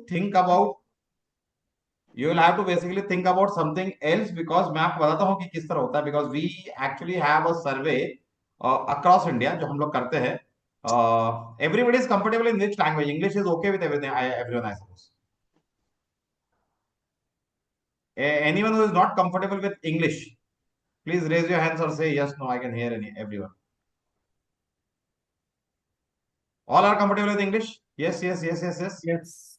think about something else, because मैं आपको बताता हूँ कि किस तरह होता है, because we actually have a survey across India जो हम लोग करते हैं. Everybody is comfortable in which language? English is okay with everything, everyone, I suppose. Anyone who is not comfortable with English, please raise your hands or say yes, no, I can hear everyone. All are comfortable with English? Yes, yes, yes, yes, yes. Yes.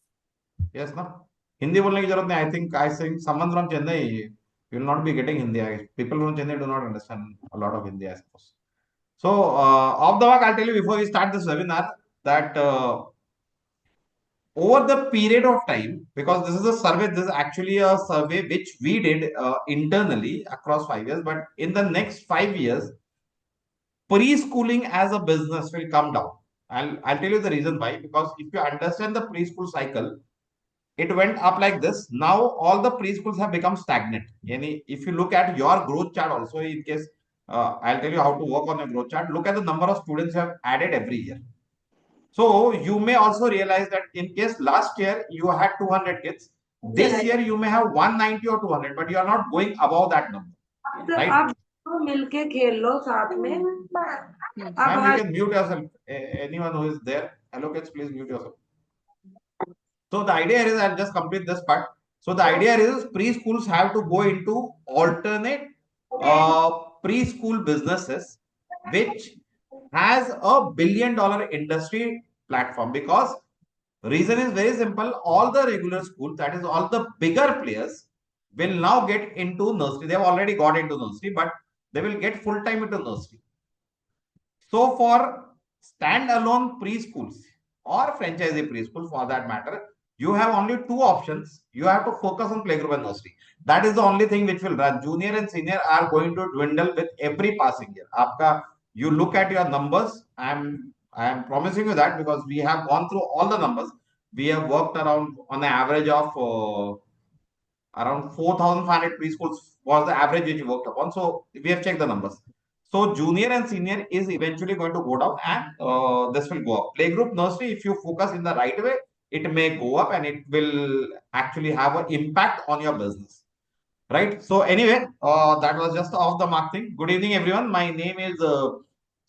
Yes, no? Hindi बोलने की जरूरत नहीं. I think someone from Chennai will not be getting Hindi. People from Chennai do not understand a lot of Hindi, I suppose. So, off the mark, I'll tell you before we start this webinar that over the period of time, because this is actually a survey which we did internally across 5 years, but in the next 5 years, preschooling as a business will come down. I'll tell you the reason why. Because if you understand the preschool cycle, it went up like this. Now all the preschools have become stagnant. If you look at your growth chart also, in case I'll tell you how to work on your growth chart. Look at the number of students you have added every year. So you may also realize that in case last year you had 200 kids, this year you may have 190 or 200, but you are not going above that number, right? आप मिलके खेल लो साथ में. Ma'am, you can mute yourself. Anyone who is there, hello kids, please mute yourself. So the idea is, I'll just complete this part. So the idea is preschools have to go into alternate preschool businesses, which has a billion-dollar industry platform. Because reason is very simple. All the regular schools, that is all the bigger players, will now get into nursery. They have already got into nursery, but they will get full time into nursery. So for standalone preschools or franchisee preschools for that matter, you have only two options. You have to focus on playgroup and nursery. That is the only thing which will run. Junior and senior are going to dwindle with every passing year. You look at your numbers. I am promising you that, because we have gone through all the numbers. We have worked around on an average of around 4,500 preschools was the average which we worked upon. So we have checked the numbers. So junior and senior is eventually going to go down, and this will go up. Playgroup, nursery, if you focus in the right way, it may go up and it will actually have an impact on your business. Right. So anyway, that was just off the mark thing. Good evening, everyone. My name is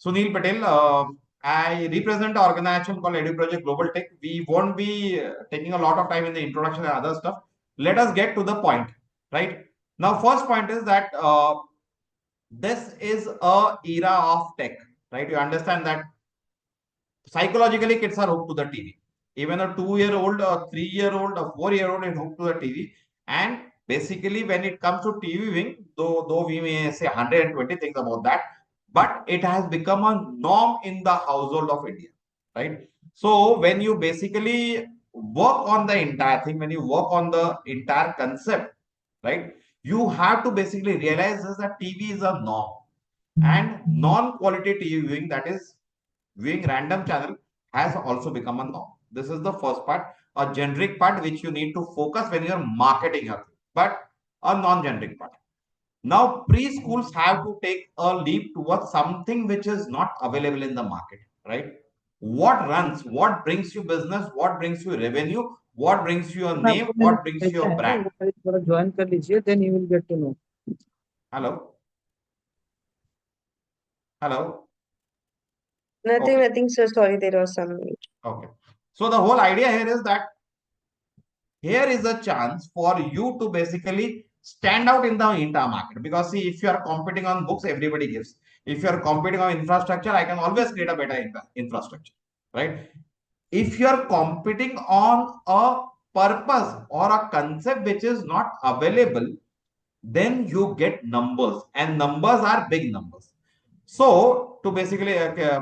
Sunil Patel. I represent an organization called Edu Project Global Tech. We won't be taking a lot of time in the introduction and other stuff. Let us get to the point. Right. Now, first point is that this is a era of tech. Right. You understand that psychologically kids are hooked to the TV. Even a 2-year-old, a 3-year-old, a 4-year-old is hooked to the TV. And basically, when it comes to TV viewing, though we may say 120 things about that, but it has become a norm in the household of India, right? So when you basically work on the entire thing, when you work on the entire concept, right, you have to basically realize that TV is a norm, and non-quality TV viewing, that is viewing random channel, has also become a norm. This is the first part, a generic part which you need to focus when you're marketing your thing, but a non-generic part. Now, preschools have to take a leap towards something which is not available in the market, right? What runs, what brings you business, what brings you revenue, what brings you a name, what brings you a brand. Join कर लीजिए, then you will get to know. Hello? Hello? Nothing, sir. Sorry, there was some mute. Okay. So the whole idea here is that here is a chance for you to basically stand out in the entire market. Because see, if you are competing on books, everybody gives. If you are competing on infrastructure, I can always create a better infrastructure, right? If you are competing on a purpose or a concept which is not available, then you get numbers, and numbers are big numbers. So to basically,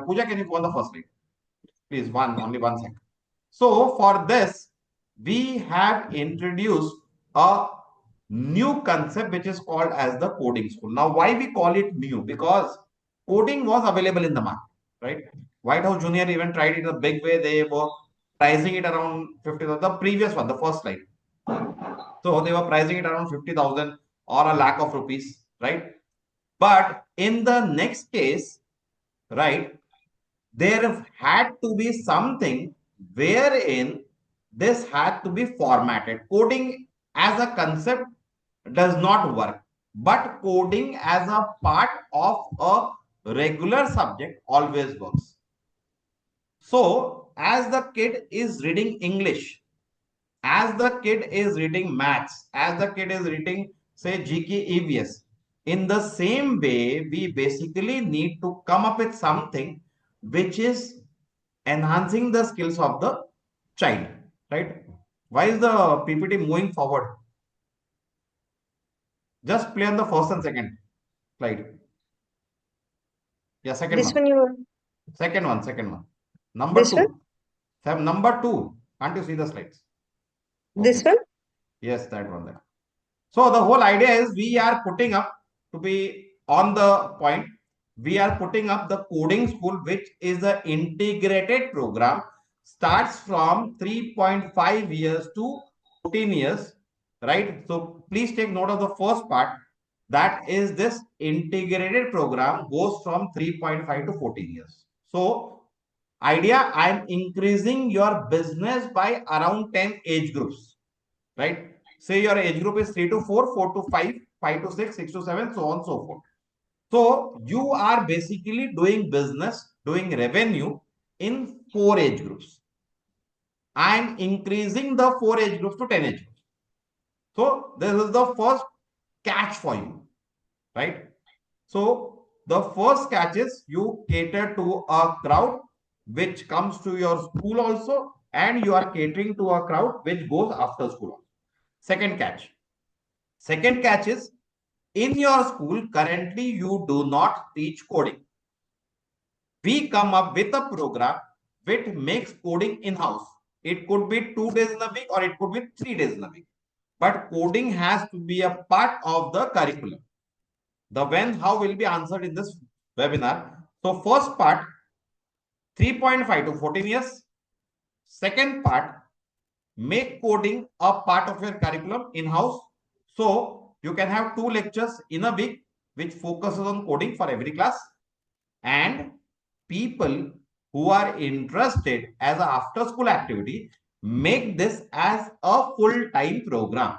Pooja, can you go on the first slide? Please, only 1 second. So for this, we have introduced a new concept which is called as the coding school. Now, why we call it new? Because coding was available in the market, right? White House Junior even tried it in a big way. They were pricing it around 50,000. The previous one, the first slide. So they were pricing it around 50,000 or a lakh of rupees, right? But in the next case, right, there had to be something wherein this had to be formatted. Coding as a concept does not work, but coding as a part of a regular subject always works. So, as the kid is reading English, as the kid is reading maths, as the kid is reading, say, GK EVS, in the same way, we basically need to come up with something which is enhancing the skills of the child, right? Why is the PPT moving forward? Just play on the first and second slide. Yeah, second This one. one you want? Second one. Number This one? two. Number two. Can't you see the slides? This Okay. one? Yes, that one there. So the whole idea is we are putting up, to be on the point, we are putting up the coding school, which is an integrated program, starts from 3.5 years to 14 years, right? So please take note of the first part. That is, this integrated program goes from 3.5 to 14 years. So idea, I'm increasing your business by around 10 age groups, right? Say your age group is 3 to 4, 4 to 5, 5 to 6, 6 to 7, so on, so forth. So you are basically doing business, doing revenue in 4 age groups. I'm increasing the 4 age groups to 10 age groups. So this is the first catch for you, right? So the first catch is you cater to a crowd which comes to your school also, and you are catering to a crowd which goes after school. Second catch. Second catch is, in your school, currently you do not teach coding. We come up with a program which makes coding in-house. It could be 2 days in a week or it could be 3 days in a week. But coding has to be a part of the curriculum. The when, how will be answered in this webinar. So first part, 3.5 to 14 years. Second part, make coding a part of your curriculum in-house. So you can have 2 lectures in a week which focuses on coding for every class, and people who are interested as an after school activity, make this as a full-time program,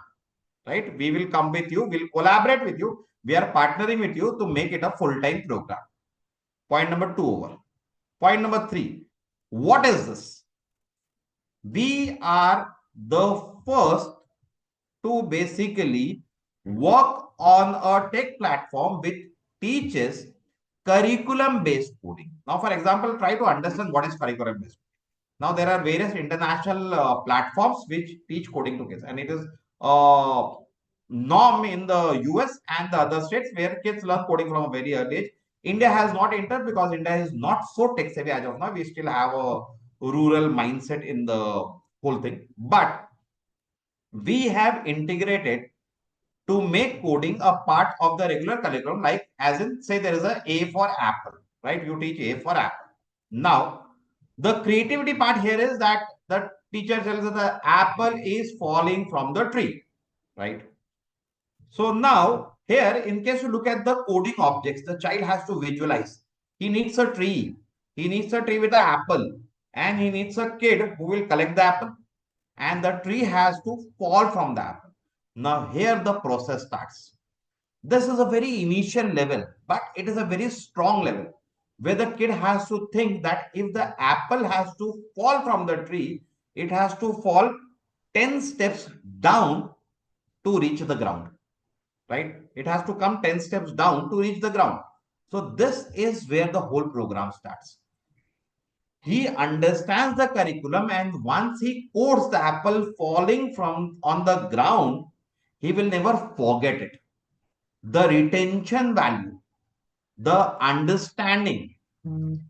right? We will come with you, we'll collaborate with you, we are partnering with you to make it a full-time program. Point number 2 over. Point number 3, what is this? We are the first to basically work on a tech platform which teaches curriculum based coding. Now, for example, try to understand what is curriculum based. Now, there are various international platforms which teach coding to kids, and it is norm in the US and the other states where kids learn coding from a very early age. India has not entered because India is not so tech savvy as of now. We still have a rural mindset in the whole thing, but we have integrated to make coding a part of the regular curriculum, like as in, say, there is A for apple, right? You teach A for apple. Now, the creativity part here is that the teacher tells that the apple is falling from the tree, right? So now here, in case you look at the coding objects, the child has to visualize. He needs a tree. He needs a tree with an apple, and he needs a kid who will collect the apple, and the tree has to fall from the apple. Now here the process starts. This is a very initial level, but it is a very strong level where the kid has to think that if the apple has to fall from the tree, it has to fall 10 steps down to reach the ground, right? It has to come 10 steps down to reach the ground. So this is where the whole program starts. He understands the curriculum, and once he codes the apple falling from on the ground, he will never forget it. The retention value, the understanding,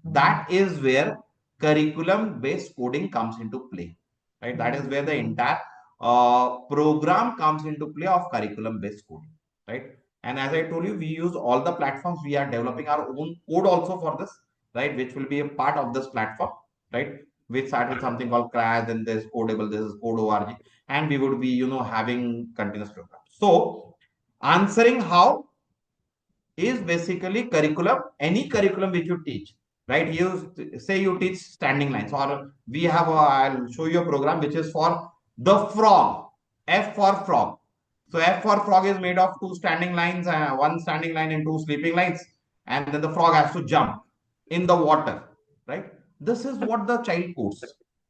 that is where curriculum based coding comes into play, right? That is where the entire program comes into play of curriculum based coding, right? And as I told you, we use all the platforms. We are developing our own code also for this, right? Which will be a part of this platform, right? We start with something called Crash, then there's Codable, this is Code org, and we would be, having continuous programs. So answering how is basically curriculum, any curriculum which you teach, right? You say you teach standing lines, or we have I'll show you a program which is for the frog. F for frog. So F for frog is made of two standing lines, one standing line and two sleeping lines, and then the frog has to jump in the water, right? This is what the child codes,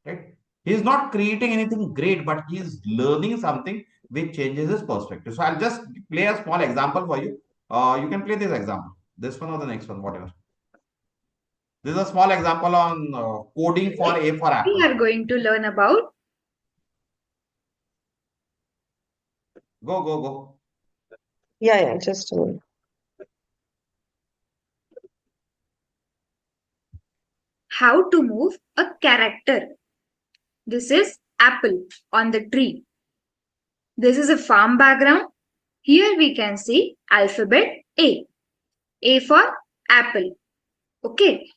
right? He is not creating anything great, but he is learning something which changes his perspective. So I'll just play a small example for you. You can play this example, this one or the next one, whatever. This is a small example on coding for A for apple. We are going to learn about Go. Yeah, just a minute. how to move a character. This is apple on the tree. This is a farm background. Here we can see alphabet A. A for apple. Okay.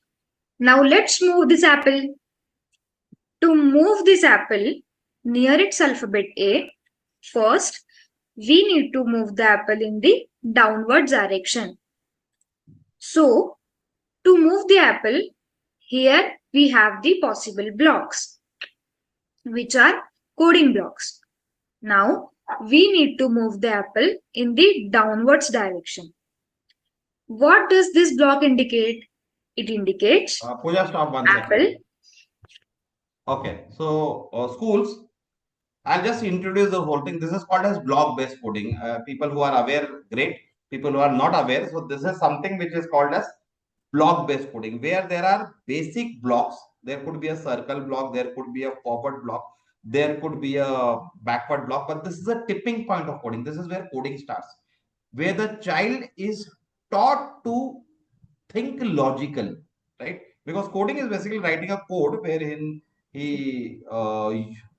Now let's move this apple. To move this apple near its alphabet A, first we need to move the apple in the downward direction. So, to move the apple, here we have the possible blocks, which are coding blocks. Now, we need to move the apple in the downwards direction. What does this block indicate? It indicates Pooja, stop one apple. second. Okay, so schools, I'll just introduce the whole thing. This is called as block-based coding. People who are aware, great. People who are not aware, so this is something which is called as block-based coding, where there are basic blocks. There could be a circle block, there could be a forward block, there could be a backward block, but this is a tipping point of coding. This is where coding starts, where the child is taught to think logically, right? Because coding is basically writing a code wherein he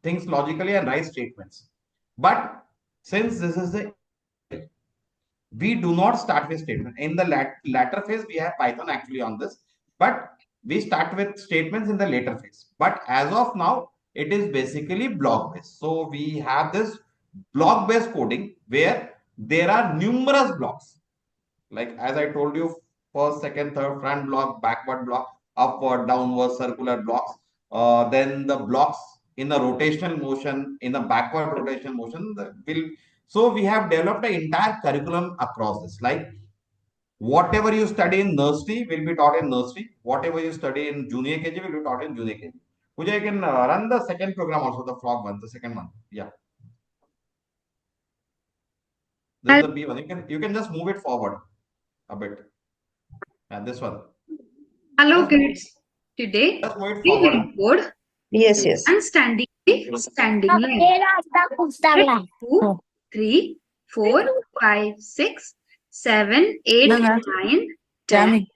thinks logically and writes statements. But since this is the we do not start with statement in the latter phase. We have Python actually on this, but we start with statements in the later phase. But as of now, it is basically block based. So we have this block based coding where there are numerous blocks, like as I told you, first, second, third, front block, backward block, upward, downward, circular blocks. Then the blocks in the rotational motion, in the backward rotation motion, will. So we have developed an entire curriculum across this. Like whatever you study in nursery will be taught in nursery. Whatever you study in junior KG will be taught in junior KG. Pooja, you can run the second program also, the frog one, the second one. Yeah. This is the B one. You can just move it forward a bit. And this one. Hello kids. Today we will code Yes. and standing line. 2, 3, 4, 5, 6, 7, 8, 9, 10,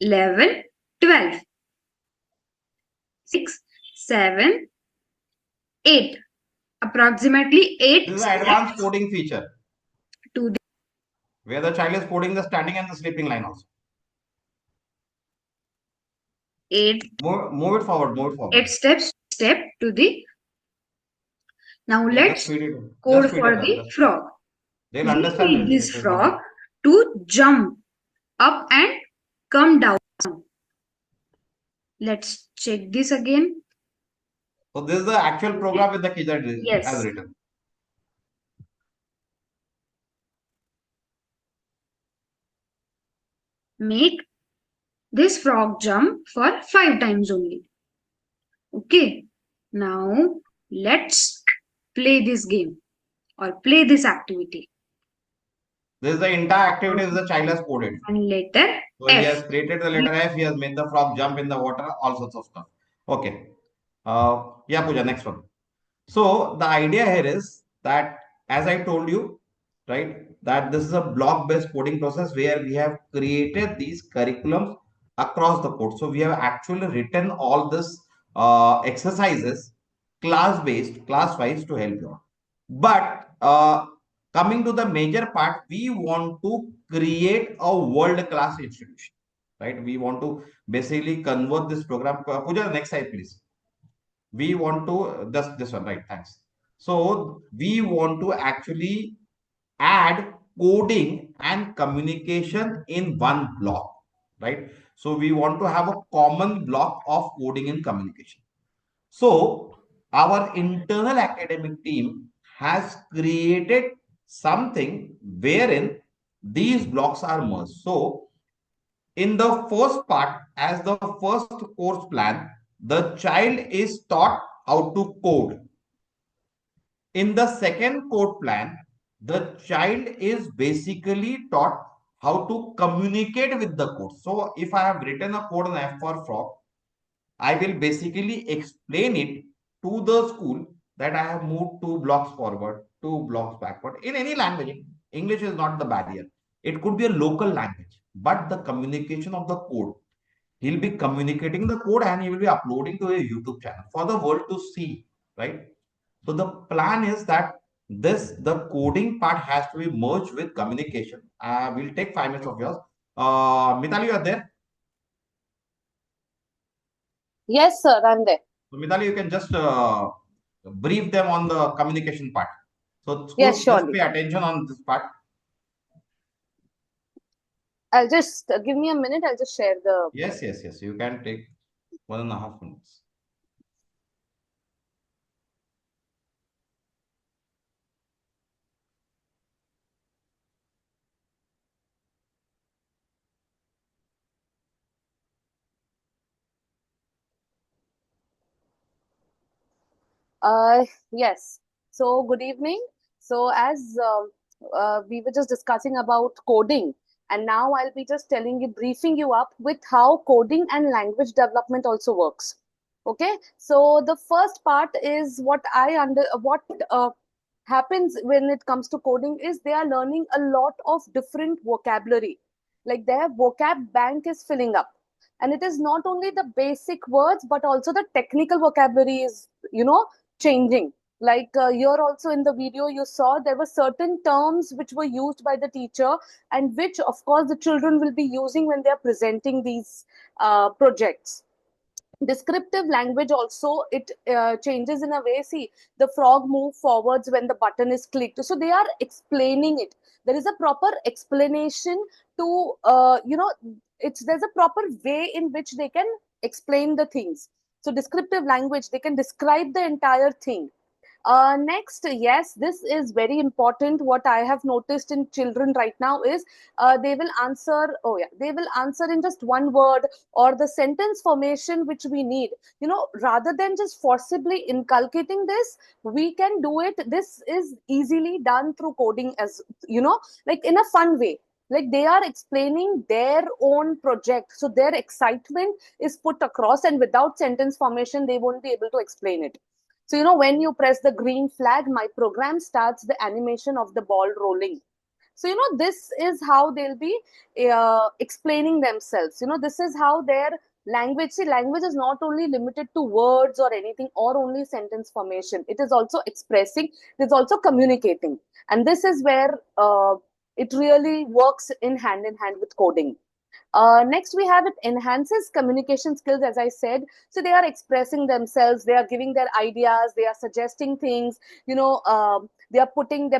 11, 12. 6, 7, 8. Approximately 8. This is an advanced coding feature. To the where the child is coding the standing and the sleeping line also. 8. Move it forward. 8 steps to the. Now let's code for the frog. They'll understand we need this frog to jump up and come down. Let's check this again. So this is the actual program with the kid that has written. Make this frog jump for 5 times only. Okay. Now let's play this game or play this activity. This is the entire activity the child has coded. And letter so F. He has created the letter F. He has made the frog jump in the water. All sorts of stuff. Okay. Yeah, Pooja, next one. So the idea here is that, as I told you, right, that this is a block-based coding process where we have created these curriculums across the code. So we have actually written all this exercises class-based, class-wise to help you. But coming to the major part, we want to create a world-class institution, right? We want to basically convert this program. Pooja, next slide, please. We want to just this one, right? Thanks. So we want to actually add coding and communication in one block. right? So we want to have a common block of coding and communication. So our internal academic team has created something wherein these blocks are merged. So in the first part, as the first course plan, the child is taught how to code. In the second code plan, the child is basically taught how to communicate with the code. So if I have written a code in F for frog, I will basically explain it to the school that I have moved 2 blocks forward, 2 blocks backward. In any language, English is not the barrier. It could be a local language, but the communication of the code, he'll be communicating the code and he will be uploading to a YouTube channel for the world to see, right? So the plan is that the coding part has to be merged with communication. We'll take 5 minutes of yours. Mitali, you are there? Yes, sir, I'm there. So Mitali, you can just brief them on the communication part. So Yes, schools, just surely. pay attention on this part. I'll just give me a minute. I'll just share the. Yes. You can take 1.5 minutes. Yes. So, good evening. So, as we were just discussing about coding, and now I'll be just telling you, briefing you up with how coding and language development also works. Okay. So, the first part is what happens when it comes to coding is they are learning a lot of different vocabulary. Like their vocab bank is filling up. And it is not only the basic words, but also the technical vocabulary is, changing. Like here also in the video you saw there were certain terms which were used by the teacher and which of course the children will be using when they are presenting these projects. Descriptive language also, it changes in a way. See, the frog move forwards when the button is clicked, so they are explaining it. There is a proper explanation to there's a proper way in which they can explain the things. So descriptive language, they can describe the entire thing. Next, yes, this is very important. What I have noticed in children right now is they will answer, they will answer in just one word or the sentence formation which we need. Rather than just forcibly inculcating this, we can do it. This is easily done through coding, as like in a fun way. Like they are explaining their own project. So their excitement is put across, and without sentence formation, they won't be able to explain it. So, when you press the green flag, my program starts the animation of the ball rolling. So, this is how they'll be explaining themselves. This is how their language is not only limited to words or anything or only sentence formation. It is also expressing, it is also communicating. And this is where it really works in hand with coding. Next, we have it enhances communication skills, as I said. So they are expressing themselves, they are giving their ideas, they are suggesting things, they're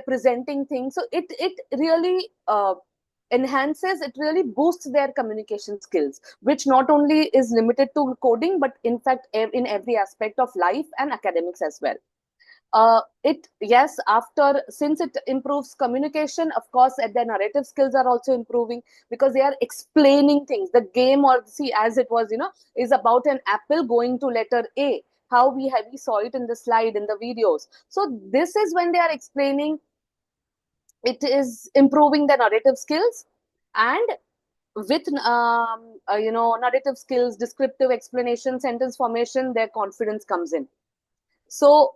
presenting things. So it really enhances, it really boosts their communication skills, which not only is limited to coding, but in fact, in every aspect of life and academics as well. Since it improves communication, of course their narrative skills are also improving because they are explaining things. The game, or see, as it was, is about an apple going to letter A, how we saw it in the slide, in the videos. So this is when they are explaining, it is improving the narrative skills. And with narrative skills, descriptive explanation, sentence formation, their confidence comes in. So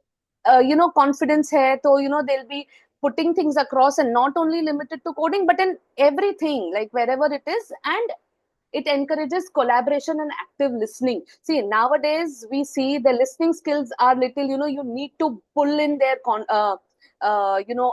confidence hai, so they'll be putting things across, and not only limited to coding but in everything, like wherever it is. And it encourages collaboration and active listening. See, nowadays we see the listening skills are little, you need to pull in their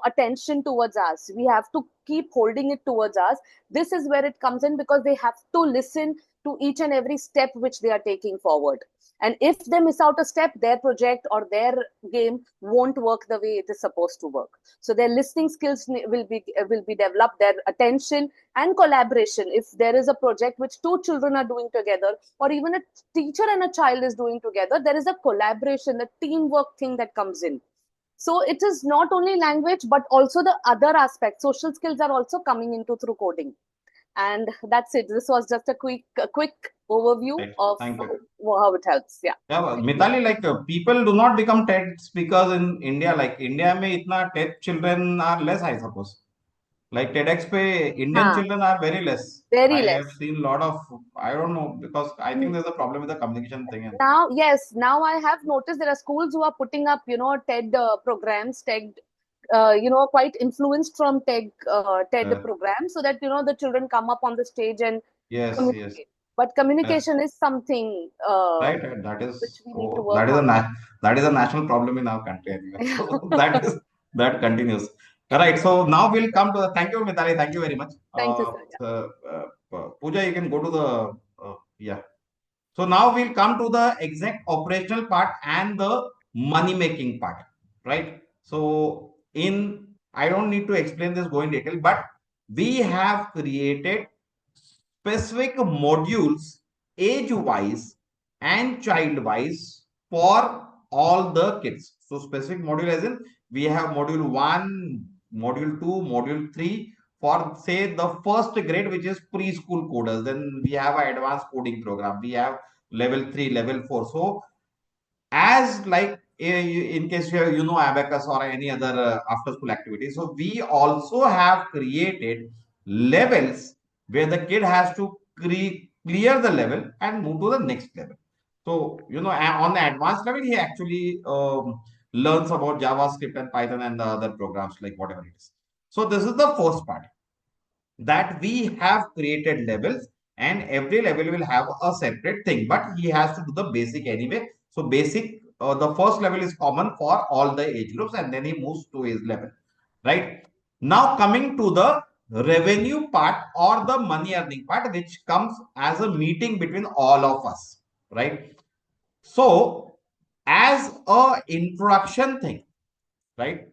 attention towards us. We have to keep holding it towards us. This is where it comes in, because they have to listen to each and every step which they are taking forward. And if they miss out a step, their project or their game won't work the way it is supposed to work. So their listening skills will be developed, their attention and collaboration. If there is a project which two children are doing together, or even a teacher and a child is doing together, there is a collaboration, the teamwork thing that comes in. So it is not only language, but also the other aspects. Social skills are also coming into through coding. And that's it. This was just a quick overview Right. of Thank you. how it helps. Yeah. Yeah, Mitali, like people do not become TED speakers in India. Like India में इतना TED children are less, I suppose. Like TEDx पे Indian Huh. children are very less. Very I less. have seen a lot of, I don't know, because I think there's a problem with the communication thing. Now, yes, now I have noticed there are schools who are putting up, TED programs, TED, quite influenced from TED programs, so that, the children come up on the stage and Yes, communicate. yes. But communication is something Right, right. That is which we need to so work that is on. that is a national problem in our country anyway. So that continues. All right. So now we'll come to the thank you, Mitali. Thank you very much. Thank you, sir. Pooja, you can go to the yeah. So now we'll come to the exact operational part and the money making part, right? So I don't need to explain this go in detail, but we have created specific modules age wise and child wise for all the kids. So specific module as in we have module 1, module 2, module 3 for say the first grade, which is preschool coders. Then we have an advanced coding program. We have level 3, level 4. So as like in case you know abacus or any other after school activity, so we also have created levels where the kid has to clear the level and move to the next level. So on the advanced level he actually learns about javascript and python and the other programs like whatever it is. So this is the first part, that we have created levels and every level will have a separate thing, but he has to do the basic anyway. So basic, the first level is common for all the age groups and then he moves to his level, right? Now coming to the revenue part or the money earning part, which comes as a meeting between all of us, right? So as a introduction thing, right,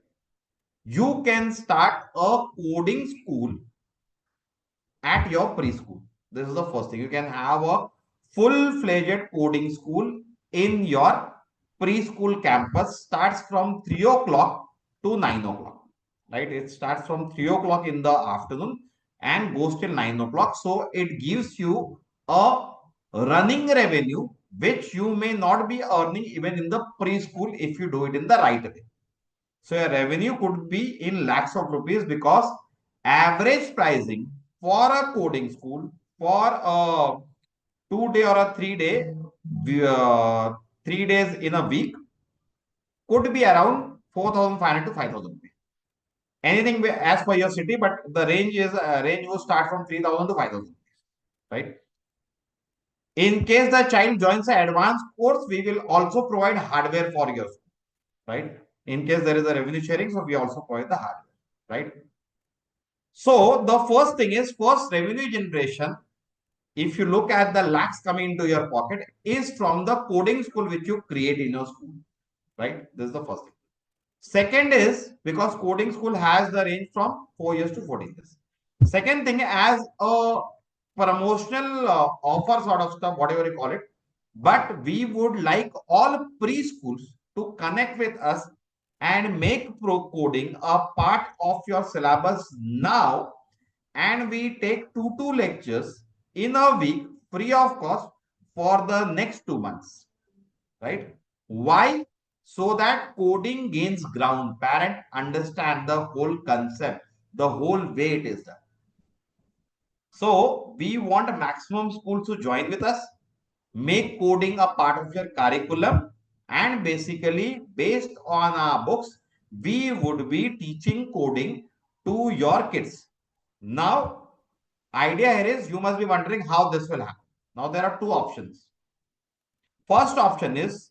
you can start a coding school at your preschool. This is the first thing. You can have a full-fledged coding school in your preschool campus. Starts from 3 o'clock to 9 o'clock. Right? It starts from 3 o'clock in the afternoon and goes till 9 o'clock. So it gives you a running revenue which you may not be earning even in the preschool if you do it in the right way. So your revenue could be in lakhs of rupees, because average pricing for a coding school for a 2-day or a 3-day, 3 days in a week could be around 4,500 to 5,000 rupees. Anything as per your city, but the range will start from 3,000 to 5,000, right? In case the child joins an advanced course, we will also provide hardware for your school, right? In case there is a revenue sharing, so we also provide the hardware, right? So the first thing is, first revenue generation, if you look at the lakhs coming into your pocket, is from the coding school which you create in your school, right? This is the first thing. Second is, because coding school has the range from 4 years to 14 years. Second thing, as a promotional offer sort of stuff, whatever you call it, but we would like all preschools to connect with us and make pro coding a part of your syllabus now, and we take 2 lectures in a week free of cost for the next 2 months, right? Why? So that coding gains ground, parent understand the whole concept, the whole way it is done. So we want maximum schools to join with us, make coding a part of your curriculum, and basically based on our books, we would be teaching coding to your kids. Now, idea here is, you must be wondering how this will happen. Now there are 2 options. First option is,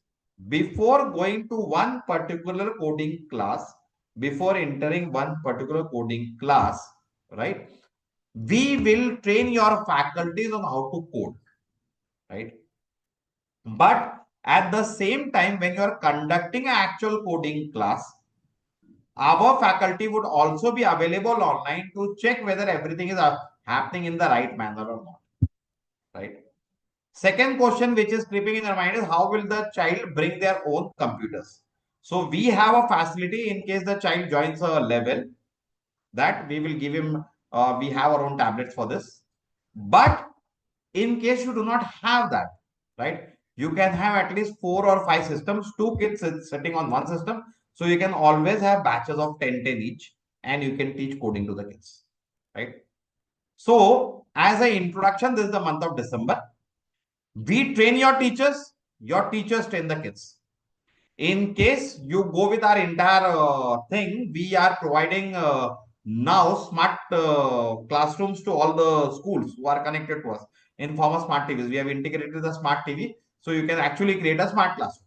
before going to one particular coding class, before entering one particular coding class, right, we will train your faculties on how to code. right? But at the same time, when you are conducting an actual coding class, our faculty would also be available online to check whether everything is happening in the right manner or not, right? Second question which is creeping in your mind is how will the child bring their own computers? So we have a facility in case the child joins a level that we will give him, we have our own tablets for this. But in case you do not have that, right, you can have at least 4 or 5 systems, 2 kids sitting on one system. So you can always have batches of 10 each and you can teach coding to the kids, right? So as an introduction, this is the month of December. We train your teachers train the kids. In case you go with our entire thing, we are providing now smart classrooms to all the schools who are connected to us in form of smart TVs. We have integrated the smart TV, so you can actually create a smart classroom.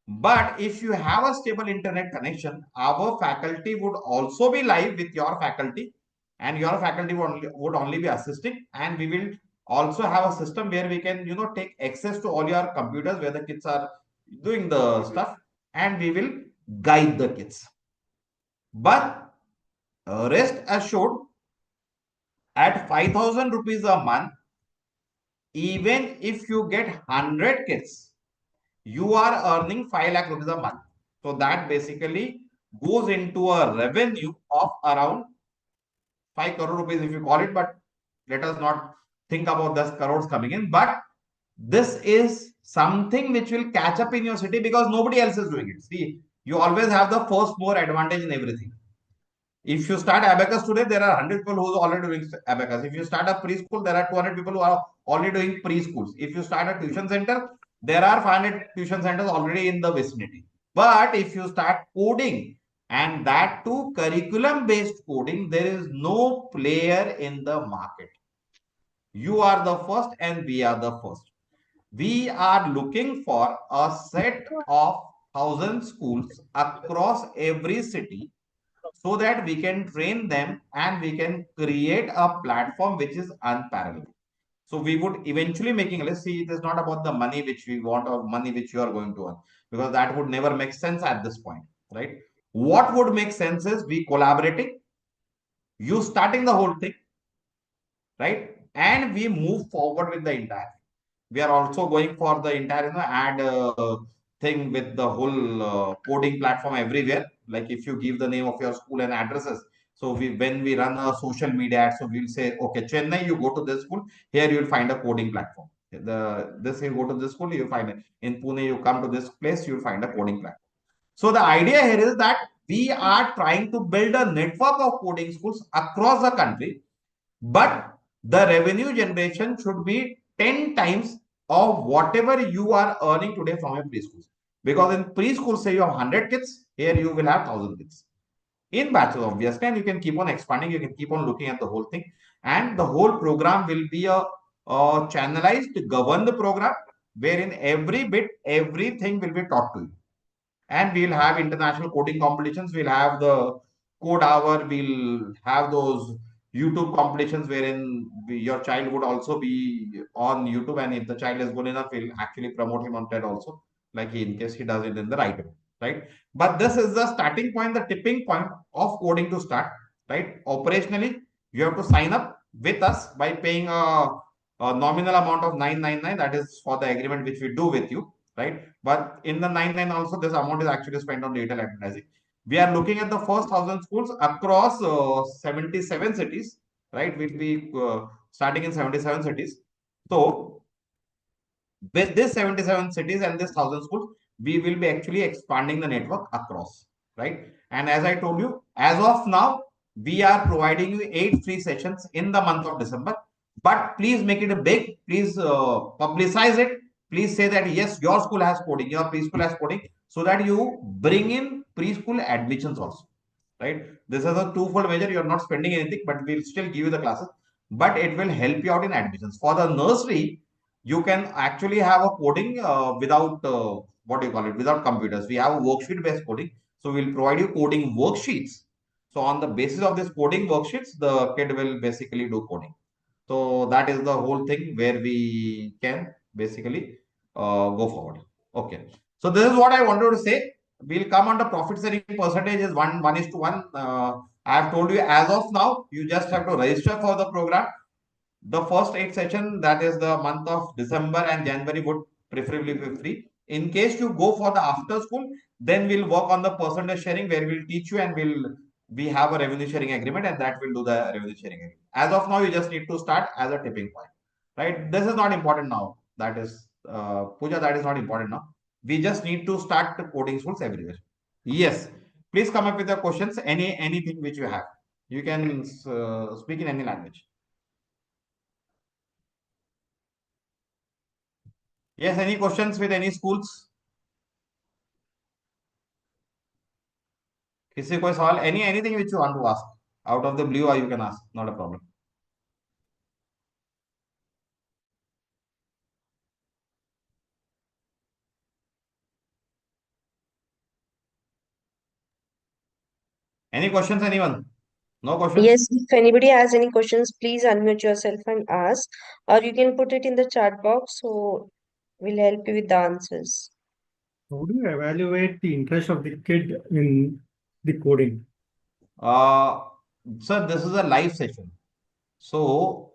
But if you have a stable internet connection, our faculty would also be live with your faculty, and your faculty would only be assisting, and we will also have a system where we can, take access to all your computers where the kids are doing the stuff, and we will guide the kids. But rest assured, at 5,000 rupees a month, even if you get 100 kids, you are earning 5 lakh rupees a month. So that basically goes into a revenue of around 5 crore rupees if you call it, but let us not think about those crores coming in. But this is something which will catch up in your city because nobody else is doing it. See, you always have the first mover advantage in everything. If you start abacus today, there are 100 people who are already doing abacus. If you start a preschool, there are 200 people who are already doing preschools. If you start a tuition center, there are 500 tuition centers already in the vicinity. But if you start coding, and that too curriculum based coding, there is no player in the market. You are the first and we are the first. We are looking for a set of 1,000 schools across every city so that we can train them and we can create a platform which is unparalleled. So we would eventually making, let's see, it is not about the money which we want or money which you are going to earn, because that would never make sense at this point, right? What would make sense is we collaborating, you starting the whole thing, right? And we move forward with the entire. We are also going for the entire, ad thing with the whole coding platform everywhere. Like if you give the name of your school and addresses, so when we run a social media ad, so we'll say, okay, Chennai, you go to this school, here you will find a coding platform. This you go to this school, you find it. In Pune, you come to this place, you'll find a coding platform. So the idea here is that we are trying to build a network of coding schools across the country, but the revenue generation should be 10 times of whatever you are earning today from your preschool. Because in preschool, say you have 100 kids, here you will have 1,000 kids. In batches, obviously, and you can keep on expanding, you can keep on looking at the whole thing. And the whole program will be a channelized, governed program, wherein every bit, everything will be taught to you. And we'll have international coding competitions, we'll have the code hour, we'll have those YouTube competitions wherein your child would also be on YouTube, and if the child is good enough, we'll actually promote him on TED also, like in case he does it in the right way, right? But this is the starting point, the tipping point of coding to start, right? Operationally, you have to sign up with us by paying a nominal amount of 999, that is for the agreement which we do with you, right? But in the 99 also, this amount is actually spent on digital advertising. We are looking at the first 1,000 schools across 77 cities, right? We'll be starting in 77 cities. So with this 77 cities and this 1,000 schools, we will be actually expanding the network across, right? And as I told you, as of now, we are providing you 8 free sessions in the month of December. But please make it a big, please publicize it. Please say that yes, your school has coding, your preschool has coding, so that you bring in preschool admissions also, right? This is a twofold measure. You're not spending anything, but we'll still give you the classes, but it will help you out in admissions. For the nursery, you can actually have a coding without, what do you call it, without computers. We have a worksheet based coding. So we'll provide you coding worksheets. So on the basis of this coding worksheets, the kid will basically do coding. So that is the whole thing where we can basically go forward. Okay. So this is what I wanted to say. We'll come on the profit sharing percentage is 1:1. I have told you as of now, you just have to register for the program. The first 8 sessions, that is the month of December and January, would preferably be free. In case you go for the after school, then we'll work on the percentage sharing where we'll teach you and we have a revenue sharing agreement and that will do the revenue sharing agreement. As of now, you just need to start as a tipping point, right? This is not important now. That is, Pooja, that is not important now. We just need to start the coding schools everywhere. Yes, please come up with the questions. Anything which you have, you can speak in any language. Yes, any questions with any schools? किसी कोई सवाल, anything which you want to ask out of the blue, or you can ask, not a problem. Any questions, anyone? No questions? Yes, if anybody has any questions, please unmute yourself and ask, or you can put it in the chat box, so we'll help you with the answers. How do you evaluate the interest of the kid in the coding? Sir, this is a live session. So,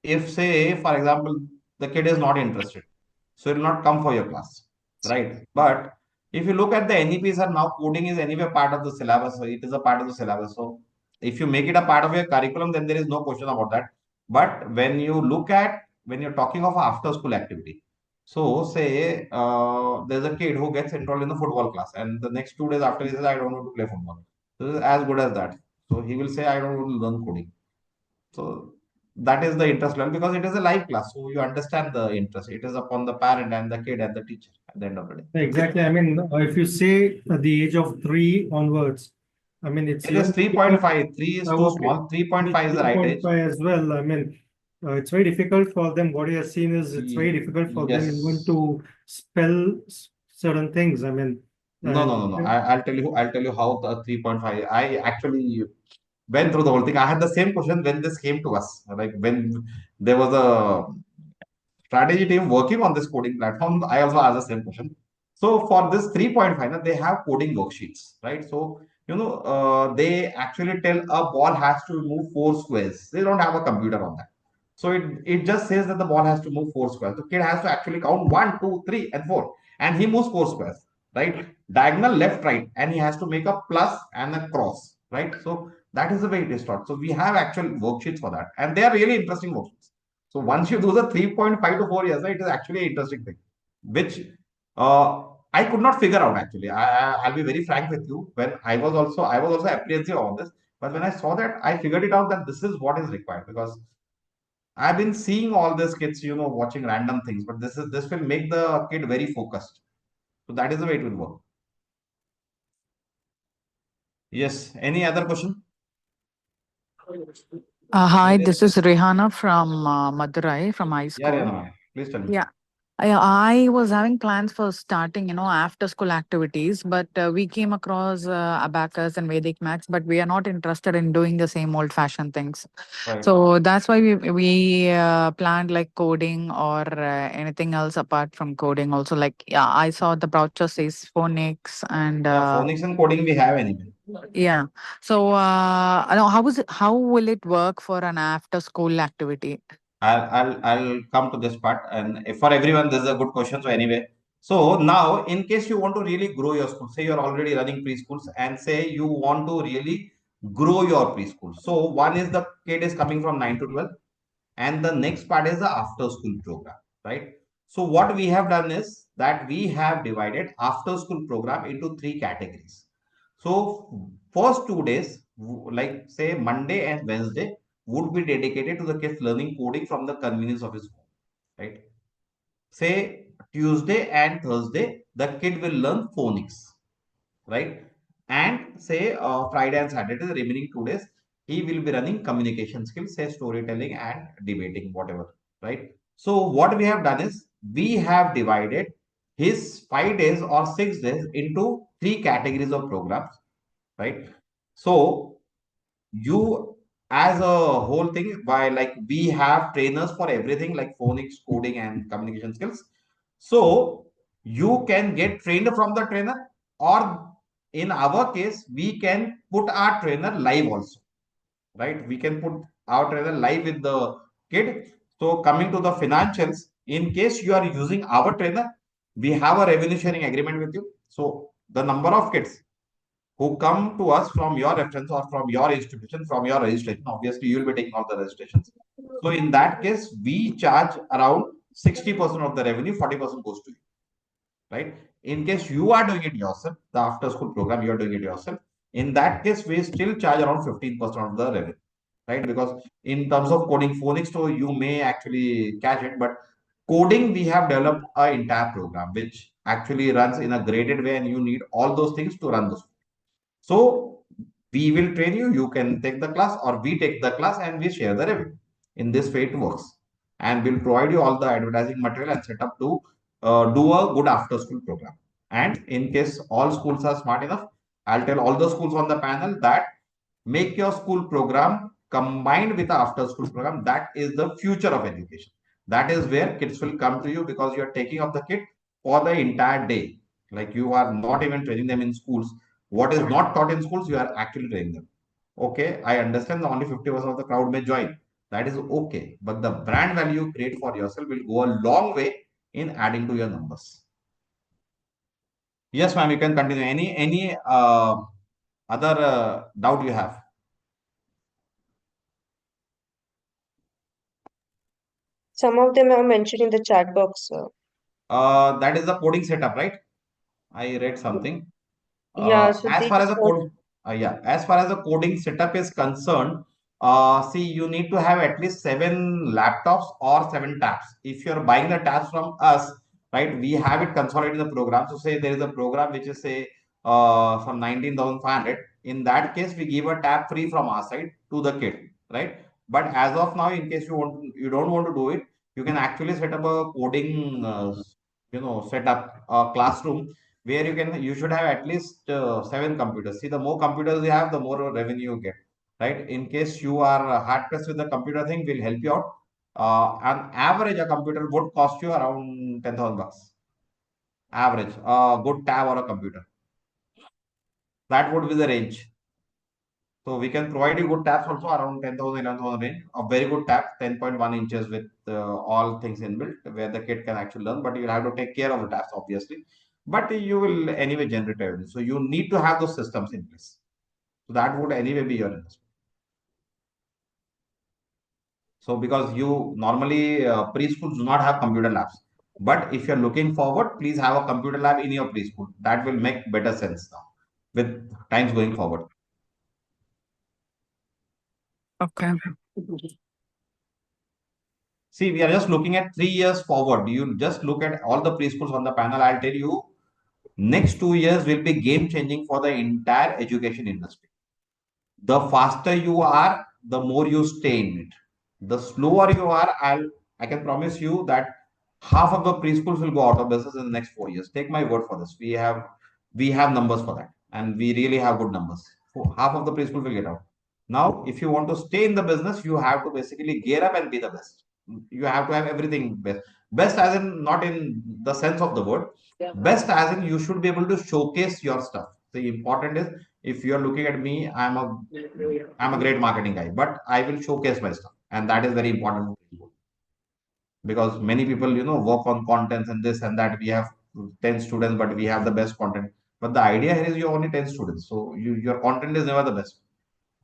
if say, for example, the kid is not interested, so it will not come for your class, right? But if you look at the NEPs, are now coding is anyway part of the syllabus, so it is a part of the syllabus. So, if you make it a part of your curriculum, then there is no question about that. But when you look at, when you're talking of after school activity, so say there's a kid who gets enrolled in the football class, and the next 2 days after he says, I don't want to play football. So this is as good as that. So he will say, I don't want to learn coding. So that is the interest level because it is a live class. So you understand the interest. It is upon the parent and the kid and the teacher at the end of the day. Exactly. I mean, if you say at the age of 3 onwards, I mean, it's It is 3.5. 3 is too okay. small. 3.5 is the right age. 3.5 as well. I mean, it's very difficult for them. What you have seen is it's very difficult for them even to spell certain things. I mean, No. I'll tell you how the 3.5. I actually went through the whole thing. I had the same question when this came to us. Like when there was a strategy team working on this coding platform, I also asked the same question. So for this 3.5, they have coding worksheets, right? So, they actually tell a ball has to move 4 squares. They don't have a computer on that. So it just says that the ball has to move 4 squares. The kid has to actually count 1, 2, 3, and 4. And he moves 4 squares, right? Diagonal left, right. And he has to make a plus and a cross, right? So that is the way it is taught. So we have actual worksheets for that. And they are really interesting worksheets. So once you do the 3.5 to 4 years, it is actually an interesting thing, which I could not figure out actually. I'll be very frank with you. When I was also apprehensive on this, but when I saw that, I figured it out that this is what is required because I've been seeing all these kids, watching random things, but this will make the kid very focused. So that is the way it will work. Yes. Any other question? Hi, this is Rehana from Madurai, from high school. Yeah, ma'am. Please tell me. Yeah. I was having plans for starting, after school activities, but we came across Abacus and Vedic Maths, but we are not interested in doing the same old fashioned things. Right. So that's why we planned like coding or anything else apart from coding. Also, like, yeah, I saw the brochure says phonics and. Phonics and coding we have anyway. Yeah. So, how will it work for an after school activity? I'll come to this part, and for everyone, this is a good question. So anyway, so now in case you want to really grow your school, say you're already running preschools, and say you want to really grow your preschool. So one is the kid is coming from 9 to 12, and the next part is the after school program, right? So what we have done is that we have divided after school program into 3 categories. So first 2 days, like say Monday and Wednesday, would be dedicated to the kids learning coding from the convenience of his home, right? Say Tuesday and Thursday, the kid will learn phonics, right? And say Friday and Saturday, the remaining 2 days, he will be running communication skills, say storytelling and debating, whatever, right? So what we have done is we have divided his 5 days or 6 days into 3 categories of programs, right? So you as a whole thing, by like we have trainers for everything like phonics, coding, and communication skills. So you can get trained from the trainer, or in our case, we can put our trainer live also, right? We can put our trainer live with the kid. So coming to the financials, in case you are using our trainer, we have a revenue sharing agreement with you. So the number of kids who come to us from your reference or from your institution, from your registration, obviously you will be taking all the registrations. So in that case, we charge around 60% of the revenue, 40% goes to you, right? In case you are doing it yourself, the after school program, you are doing it yourself. In that case, we still charge around 15% of the revenue, right? Because in terms of coding phonics, so you may actually catch it, but coding, we have developed an entire program which actually runs in a graded way, and you need all those things to run those. So we will train you, you can take the class, or we take the class and we share the revenue. In this way it works. And we'll provide you all the advertising material and set up to do a good after school program. And in case all schools are smart enough, I'll tell all the schools on the panel that make your school program combined with the after school program. That is the future of education. That is where kids will come to you, because you are taking up the kid for the entire day. Like you are not even training them in schools. What is not taught in schools, you are actually training them. Okay, I understand the only 50% of the crowd may join. That is okay. But the brand value you create for yourself will go a long way in adding to your numbers. Yes, ma'am, you can continue. Any other doubt you have? Some of them are mentioned in the chat box, sir. That is the coding setup, right? I read something. Yeah, so As these far as the are, code, yeah, as far as the coding setup is concerned, see, you need to have at least 7 laptops or 7 tabs. If you're buying the tabs from us, right, we have it consolidated in the program. So say there is a program which is say from 19,500. In that case, we give a tab free from our side to the kid, right? But as of now, in case you don't want to do it, you can actually set up a coding, set up a classroom where you should have at least 7 computers. See, the more computers you have, the more revenue you get, right? In case you are hard pressed with the computer thing, we'll help you out. On average, a computer would cost you around 10,000 bucks. Average, a good tab or a computer. That would be the range. So we can provide you good tabs also around 10,000, 11,000 range. A very good tab, 10.1 inches with all things inbuilt, where the kid can actually learn. But you'll have to take care of the tabs, obviously. But you will anyway generate revenue. So you need to have those systems in place. So that would anyway be your investment. So because you normally preschools do not have computer labs. But if you're looking forward, please have a computer lab in your preschool. That will make better sense now with times going forward. Okay. See, we are just looking at 3 years forward. You just look at all the preschools on the panel. I'll tell you, next 2 years will be game changing for the entire education industry. The faster you are, the more you stay in it. The slower you are, I can promise you that half of the preschools will go out of business in the next 4 years. Take my word for this. We have numbers for that, and we really have good numbers. Half of the preschool will get out. Now, if you want to stay in the business, you have to basically gear up and be the best. You have to have everything best. Best as in not in the sense of the word. Best as in you should be able to showcase your stuff. The important is, if you're looking at me, I'm a great marketing guy, but I will showcase my stuff, and that is very important because many people, work on contents and this and that. We have 10 students, but we have the best content. But the idea here is you only 10 students, so your content is never the best,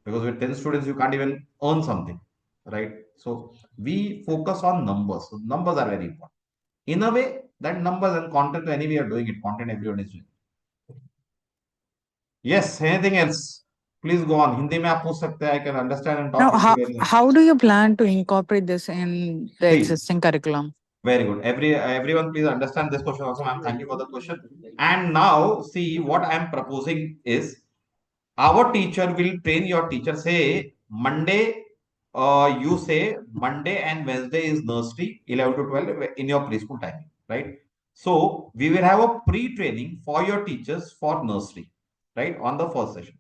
because with 10 students you can't even earn something, right? So we focus on numbers. So numbers are very important. In a way, that numbers and content anyway are doing it. Content everyone is doing. Yes, anything else? Please go on. Hindi में आप पूछ सकते हैं. I can understand and Now, talk Hindi very how do you plan to incorporate this in the See, existing curriculum? very good. Everyone, please understand this question also, ma'am. Thank you for the question. And now, see, what I am proposing is our teacher will train your teacher. Say Monday, you say Monday and Wednesday is nursery, 11 to 12 in your preschool timing, right? So we will have a pre-training for your teachers for nursery, right, on the first session.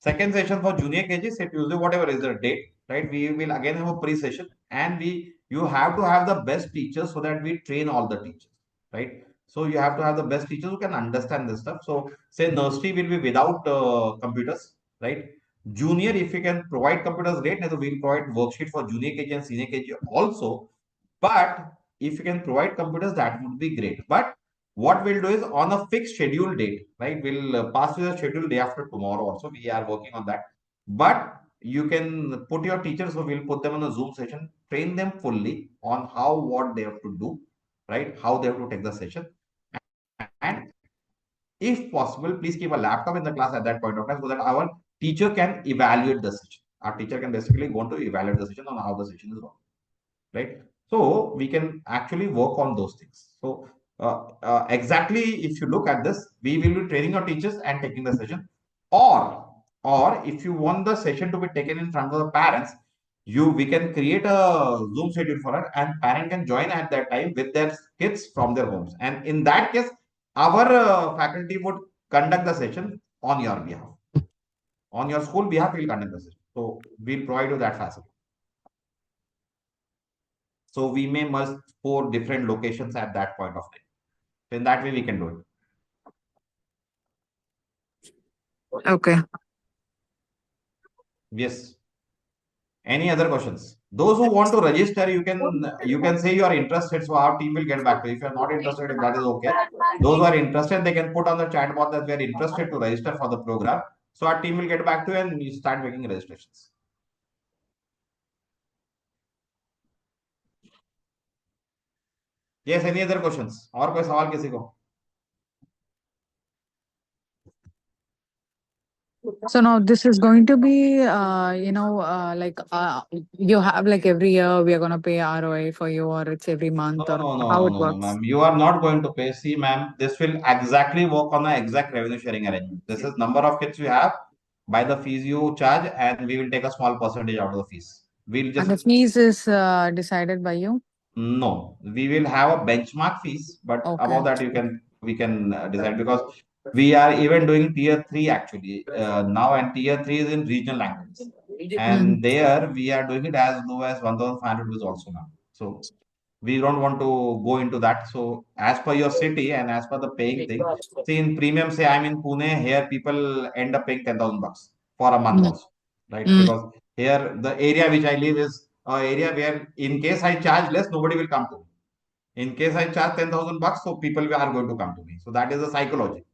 Second session for junior KG, say Tuesday, whatever is the date, right? We will again have a pre-session, and you have to have the best teachers so that we train all the teachers, right? So you have to have the best teachers who can understand this stuff. So say nursery will be without computers, right? Junior, if you can provide computers, great. Then we'll provide worksheet for junior KG and senior KG also. But if you can provide computers, that would be great. But what we'll do is on a fixed schedule date, right? We'll pass with the schedule day after tomorrow also. We are working on that. But you can put your teachers, so we'll put them on a Zoom session, train them fully on how, what they have to do, right? How they have to take the session. And if possible, please keep a laptop in the class at that point of time so that our teacher can evaluate the session. Our teacher can basically go to evaluate the session on how the session is going, right? So we can actually work on those things. So exactly, if you look at this, we will be training our teachers and taking the session. Or if you want the session to be taken in front of the parents, we can create a Zoom schedule for it, and parent can join at that time with their kids from their homes. And in that case, our faculty would conduct the session on your behalf. On your school behalf, we'll conduct the session. So we'll provide you that facility. So we may merge 4 different locations at that point of time. So in that way, we can do it. Okay. Yes. Any other questions? Those who want to register, you can say you are interested. So our team will get back to you. If you are not interested, if that is okay. Those who are interested, they can put on the chat box that we are interested to register for the program. So our team will get back to you and you start making registrations. Yes, any other questions? और कोई सवाल किसी को? So now this is going to be, you have like every year we are going to pay ROI for you, or it's every month, or how it works? Ma'am. You are not going to pay. See, ma'am, this will exactly work on the exact revenue sharing arrangement. This is number of kids you have by the fees you charge, and we will take a small percentage out of the fees. We'll And the just fees is decided by you? no. We will have a benchmark fees, but Okay. above that we can decide, because we are even doing tier 3 actually now, and tier 3 is in regional languages, and there we are doing it as low as 1,500 rupees also now. So we don't want to go into that. So as per your city and as per the paying thing, see in premium, say I'm in Pune, here people end up paying 10,000 bucks for a month also, right? Because here the area which I live is an area where in case I charge less, nobody will come to me. In case I charge 10,000 bucks, so people are going to come to me. So that is the psychology.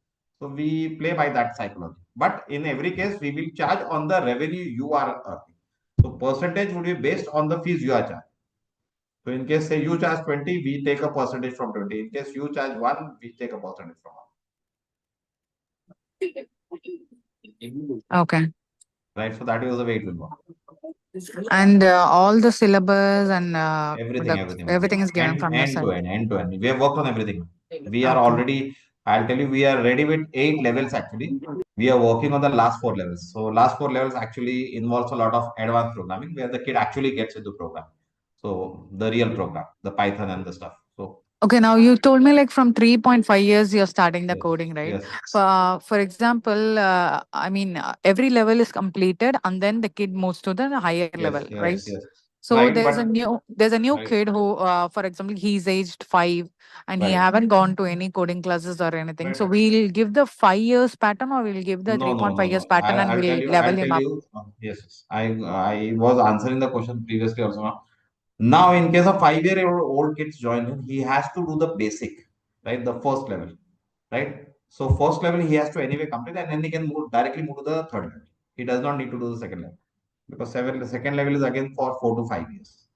So we play by that psychology. But in every case, we will charge on the revenue you are earning. So percentage would be based on the fees you are charging. So in case say you charge 20, we take a percentage from 20. In case you charge 1, we take a percentage from 1. Okay. Right. So that is the way it will work. And all the syllabus and everything is given from your end side. to end. We have worked on everything. We are already, I'll tell you, we are ready with 8 levels actually. We are working on the last 4 levels. So last 4 levels actually involves a lot of advanced programming where the kid actually gets into programming. So the real program, the Python and the stuff. So okay, now you told me like from 3.5 years you're starting the coding, right? Yes. For example, every level is completed and then the kid moves to the higher level, right? Yes. So Right, there's a new Right. kid who, for example, he's aged 5 and he Right. haven't gone to any coding classes or anything. Right. So we'll give the 5 years pattern, or we'll give the 3.5 years pattern and I'll we'll tell you, level him up. yes. I was answering the question previously also. Now, in case of 5-year-old kids join in, he has to do the basic, right? The first level, right? So first level he has to anyway complete, and then he can directly move to the third level. He does not need to do the second level, because the second level is again for 4 to 5 years,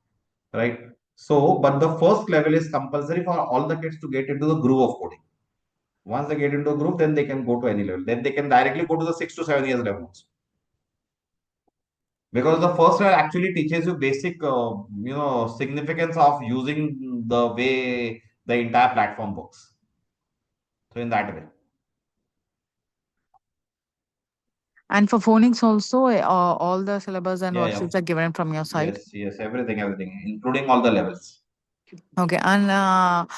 right? So, but the first level is compulsory for all the kids to get into the groove of coding. Once they get into a groove, then they can go to any level. Then they can directly go to the 6 to 7 years level also. Because the first level actually teaches you basic, significance of using the way the entire platform works. So in that way. And for phonics also, all the syllabus and worksheets are given from your side. Yes, everything, including all the levels. Okay, and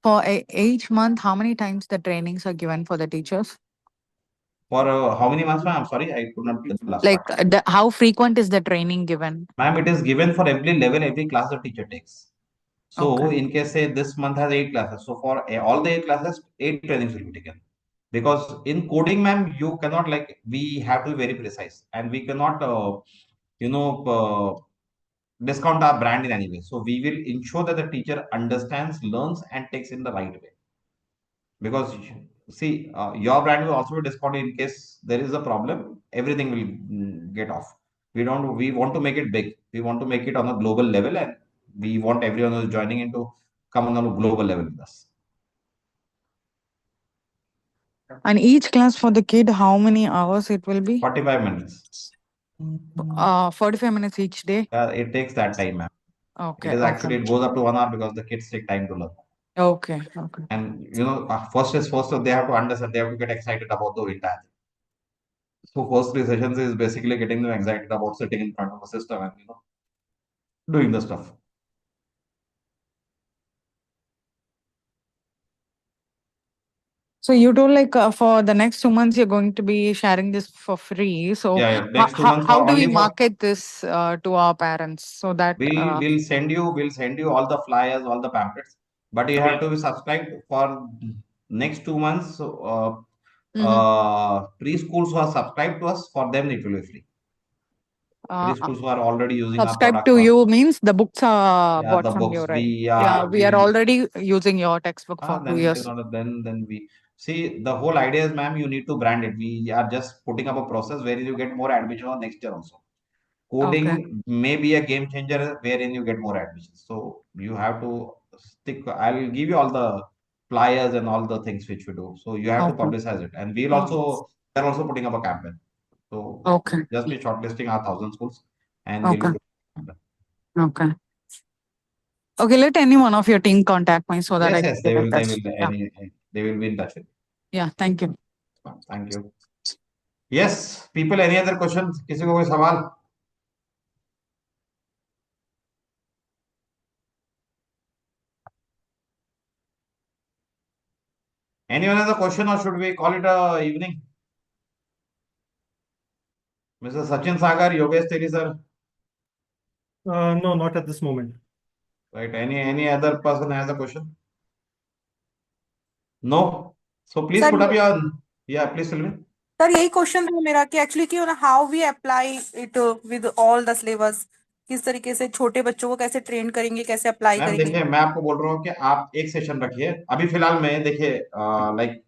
for each month, how many times the trainings are given for the teachers? For how many months, ma'am? I'm sorry, I could not get the last Like, part. how frequent is the training given? Ma'am, it is given for every level, every class the teacher takes. So, Okay. in case say this month has 8 classes, so for all the 8 classes, 8 trainings will be taken. Because in coding, ma'am, you cannot like we have to be very precise, and we cannot, you know, discount our brand in any way. So we will ensure that the teacher understands, learns, and takes in the right way. Because see, your brand will also be discounted in case there is a problem. Everything will get off. We want to make it big. We want to make it on a global level, and we want everyone who is joining in to come on a global level with us. And each class for the kid, how many hours it will be? 45 minutes. 45 minutes each day. It takes that time, ma'am. Okay. It is actually it goes up to 1 hour because the kids take time to learn. Okay. Okay. And first is first, so they have to understand. They have to get excited about the entire thing. So first 3 sessions is basically getting them excited about sitting in front of a system and doing the stuff. So you told like for the next 2 months you're going to be sharing this for free. So Yeah. Next 2 months how for do we only for market this to our parents so that we'll send you all the flyers, all the pamphlets, but you have to be subscribed for next 2 months. Preschools who are subscribed to us, for them it will be free. uh, Preschools who are already using our subscribe product to or you means the books are yeah, bought the from you, books right? we Yeah, we are we already using your textbook for 2 then it is years. not then we see the whole idea is, ma'am, you need to brand it. We are just putting up a process where you get more admission on next year also. Okay. Coding may be a game changer wherein you get more admissions. So you have to stick. I'll give you all the flyers and all the things which we do. So you have to Okay. publicize it, and we'll Okay. they're also putting up a campaign. So Okay. just be shortlisting our 1,000 schools, and Okay. we'll be doing Okay. Okay, let any one of your team contact me so that I can yes, get in touch. Yeah. they will be in touch with Yeah, thank you. you. Thank you. Yes, people, any other questions? किसी को कोई सवाल? Anyone has a question, or should we call it a evening? Mr. Sachin Sagar, Yogesh Teri sir. No, not at this moment. Right. Any other person has a question? No. So please sir put up your please tell me. Sir यही question था मेरा कि actually कि how we apply it with all the syllabus, किस तरीके से छोटे बच्चों को कैसे ट्रेन करेंगे, कैसे अप्लाई मैम करेंगे? देखिए, मैं आपको बोल रहा हूँ कि आप एक सेशन रखिए अभी फिलहाल में। देखिए लाइक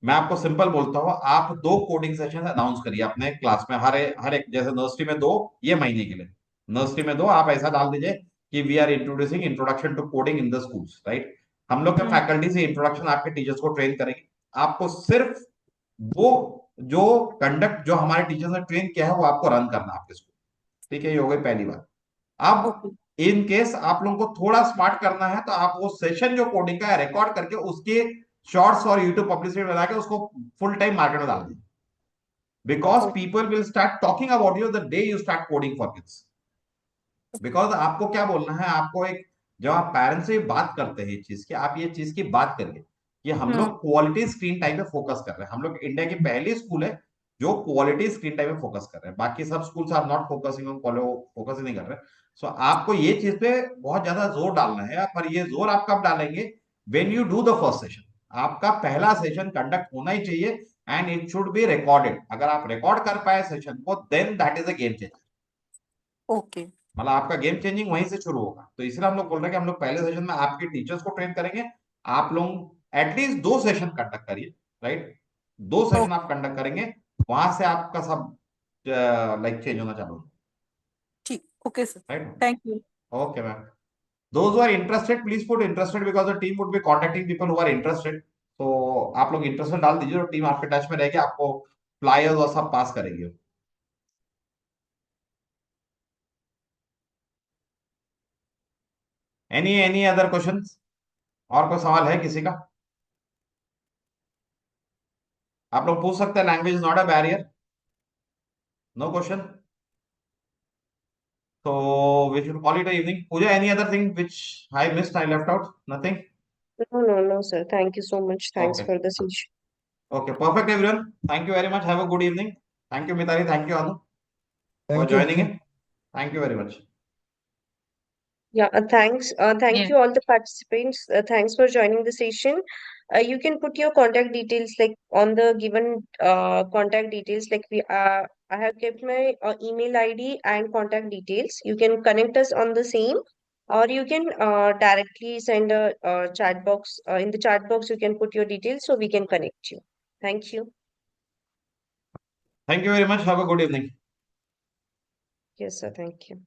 मैं आपको सिंपल बोलता हूँ, आप 2 कोडिंग सेशन अनाउंस करिए अपने क्लास में, हर एक, जैसे नर्सरी में 2, ये महीने के लिए नर्सरी में 2 आप ऐसा डाल दीजिए कि we are introducing introduction to coding in the schools, right. हम लोग के फैकल्टी से इंट्रोडक्शन आपके टीचर्स को ट्रेन करेंगे। आपको सिर्फ वो जो कंडक्ट जो हमारे टीचर्स ने ट्रेन किया है वो आपको रन करना है आपके स्कूल, ठीक है। ये हो गई पहली बात। अब इन केस आप लोगों को थोड़ा स्मार्ट करना है तो आप वो सेशन जो कोडिंग का है रिकॉर्ड करके उसके शॉर्ट्स और यूट्यूब पब्लिसिटी बना के उसको फुल टाइम मार्केट में डाल दीजिए, because people will start talking about you the day you start coding for kids. Because आपको क्या बोलना है, आपको एक, जब आप पेरेंट्स से बात करते हैं चीज की, आप ये चीज की बात करिए कि हम लोग क्वालिटी स्क्रीन टाइम पे फोकस कर रहे हैं। हम लोग इंडिया की पहली स्कूल है जो क्वालिटी स्क्रीन टाइम पे फोकस कर रहे हैं। बाकी सब schools are not focusing on, focus ही नहीं कर रहे। सो आपको ये चीज पे बहुत ज्यादा जोर डालना है। पर ये जोर आप कब डालेंगे? When you do the first session. आपका पहला सेशन कंडक्ट होना ही चाहिए and it should be recorded. अगर आप रिकॉर्ड कर पाए सेशन को, then that is a game changer. Okay, मतलब आपका गेम चेंजिंग वहीं से शुरू होगा। तो इसलिए हम लोग बोल रहे हैं कि हम लोग पहले सेशन में आपके टीचर्स को ट्रेन करेंगे। आप लोग एटलीस्ट 2 सेशन कंडक्ट करिए, राइट। 2 सेशन आप कंडक्ट करेंगे, वहां से आपका सब लाइक चेंज होना चालू होगा। ठीक, okay sir, right, thank you. Okay ma'am. Those who are interested, please put interested because the team would be contacting people who are interested. तो आप लोग इंटरेस्टेड डाल दीजिए, और टीम आपके टच में रहेगी, आपको फ्लायर्स और सब पास करेंगे। Any other questions? और कोई सवाल है किसी का? आप लोग पूछ सकते हैं, language is not a barrier. No question, so we should call it a evening. Pooja, any other thing which I missed, I left out? Nothing? No, sir. Thank you so much. Thanks Okay. for the session. Okay, perfect, everyone. Thank you very much. Have a good evening. Thank you, Mitali. Thank you, Anu, for joining in. Thank you very much. Yeah, thanks. Thank Yeah. you all the participants. Thanks for joining the session. You can put your contact details like on the given contact details. Like I have kept my email ID and contact details. You can connect us on the same, or you can directly send a chat box. In the chat box, you can put your details so we can connect you. Thank you. Thank you very much. Have a good evening. Yes, sir. Thank you.